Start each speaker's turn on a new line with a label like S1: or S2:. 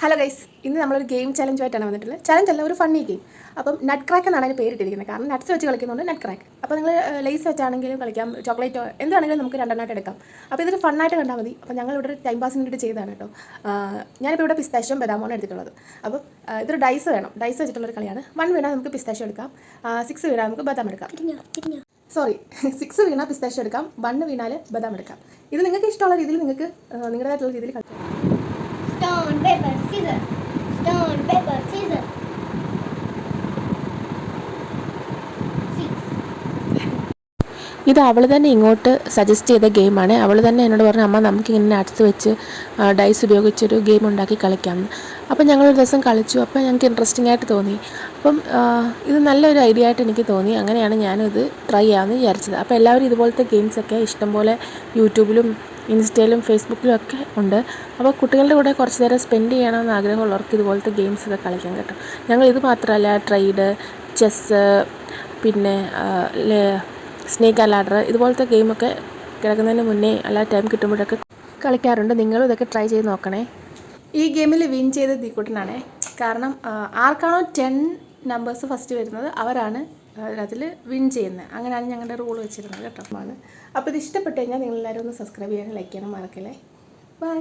S1: Hello guys, ഇന്ന് നമ്മളൊരു game ചലഞ്ചുമായിട്ടാണ് വന്നിട്ടുള്ളത്. ചലഞ്ച് അല്ല, ഒരു ഫണ്ണി ഗെയിം. അപ്പം നട്ട് ക്രാക്ക് എന്നാണ് അതിന് പേരിട്ടിരിക്കുന്നത്. കാരണം നട്ട്സ് വെച്ച് കളിക്കുന്നുണ്ട് നട്ട് ക്രാക്ക്. അപ്പോൾ നിങ്ങൾ ലേസ് വെച്ചാണെങ്കിലും കളിക്കാം, ചോക്ലേറ്റോ എന്താണെങ്കിലും നമുക്ക് രണ്ടെണ്ണമായിട്ട് എടുക്കാം. അപ്പോൾ ഇതൊരു ഫണ്ണായിട്ട് കണ്ടാൽ മതി. അപ്പോൾ ഞങ്ങൾ ഇവിടെ ഒരു ടൈം പാസിന് വേണ്ടിയിട്ട് ചെയ്തതാണ് കേട്ടോ. ഞാനിപ്പോൾ ഇവിടെ പിസ്താഷ്യം ബദാമാണ് എടുത്തിട്ടുള്ളത്. അപ്പം ഇതൊരു ഡൈസ് വേണം. ഡൈസ് വെച്ചിട്ടുള്ളൊരു കളിയാണ്. 1 വീണാൽ നമുക്ക് പിസ്താഷ്യം എടുക്കാം, 6 വീണാൽ നമുക്ക് ബദാം എടുക്കാം. 6 വീണാൽ പിസ്താഷ്യം എടുക്കാം, 1 വീണാൽ ബദാം എടുക്കാം. ഇത് നിങ്ങൾക്ക് ഇഷ്ടമുള്ള രീതിയിൽ നിങ്ങൾക്ക് നിങ്ങളുടേതായിട്ടുള്ള രീതിയിൽ കളിക്കാം.
S2: Stone, paper, scissors. Stone, paper, scissors. 6.
S3: ഇത് അവൾ തന്നെ ഇങ്ങോട്ട് സജസ്റ്റ് ചെയ്ത ഗെയിമാണ്. അവൾ തന്നെ എന്നോട് പറഞ്ഞു, അമ്മ നമുക്കിങ്ങനെ നട്ട്സ് വെച്ച് ഡൈസ് ഉപയോഗിച്ചൊരു ഗെയിം ഉണ്ടാക്കി കളിക്കാമെന്ന്. അപ്പം ഞങ്ങളൊരു ദിവസം കളിച്ചു. അപ്പോൾ ഞങ്ങൾക്ക് ഇൻട്രസ്റ്റിംഗ് ആയിട്ട് തോന്നി. അപ്പം ഇത് നല്ലൊരു ഐഡിയ ആയിട്ട് എനിക്ക് തോന്നി. അങ്ങനെയാണ് ഞാനിത് ട്രൈ ചെയ്യാമെന്ന് വിചാരിച്ചത്. അപ്പോൾ എല്ലാവരും ഇതുപോലത്തെ ഗെയിംസൊക്കെ ഇഷ്ടംപോലെ യൂട്യൂബിലും ഇൻസ്റ്റയിലും ഫേസ്ബുക്കിലും ഒക്കെ ഉണ്ട്. അപ്പോൾ കുട്ടികളുടെ കൂടെ കുറച്ച് നേരം സ്പെൻഡ് ചെയ്യണമെന്ന് ആഗ്രഹമുള്ളവർക്ക് ഇതുപോലത്തെ ഗെയിംസൊക്കെ കളിക്കാം കേട്ടോ. ഞങ്ങൾ ഇത് മാത്രമല്ല, ട്രൈഡ്, ചെസ്സ്, പിന്നെ സ്നേക്ക് ആൻഡ് ലാഡർ, ഇതുപോലത്തെ ഗെയിമൊക്കെ കിടക്കുന്നതിന് മുന്നേ അല്ല ടൈം കിട്ടുമ്പോഴൊക്കെ കളിക്കാറുണ്ട്. നിങ്ങളും ഇതൊക്കെ ട്രൈ ചെയ്ത് നോക്കണേ.
S1: ഈ ഗെയിമിൽ വിൻ ചെയ്ത് ദീക്കുട്ടനാണേ. കാരണം ആർക്കാണോ 10 നമ്പേഴ്സ് ഫസ്റ്റ് വരുന്നത് അവരാണ് അതിൽ വിൻ ചെയ്യുന്നത്. അങ്ങനെയാണ് ഞങ്ങളുടെ റൂൾ വെച്ചിരുന്നത് കേട്ടോ. അപ്പോൾ ഇത് ഇഷ്ടപ്പെട്ട് കഴിഞ്ഞാൽ നിങ്ങളെല്ലാവരും ഒന്ന് സബ്സ്ക്രൈബ് ചെയ്യാനും ലൈക്ക് ചെയ്യാനും മറക്കല്ലേ. ബൈ.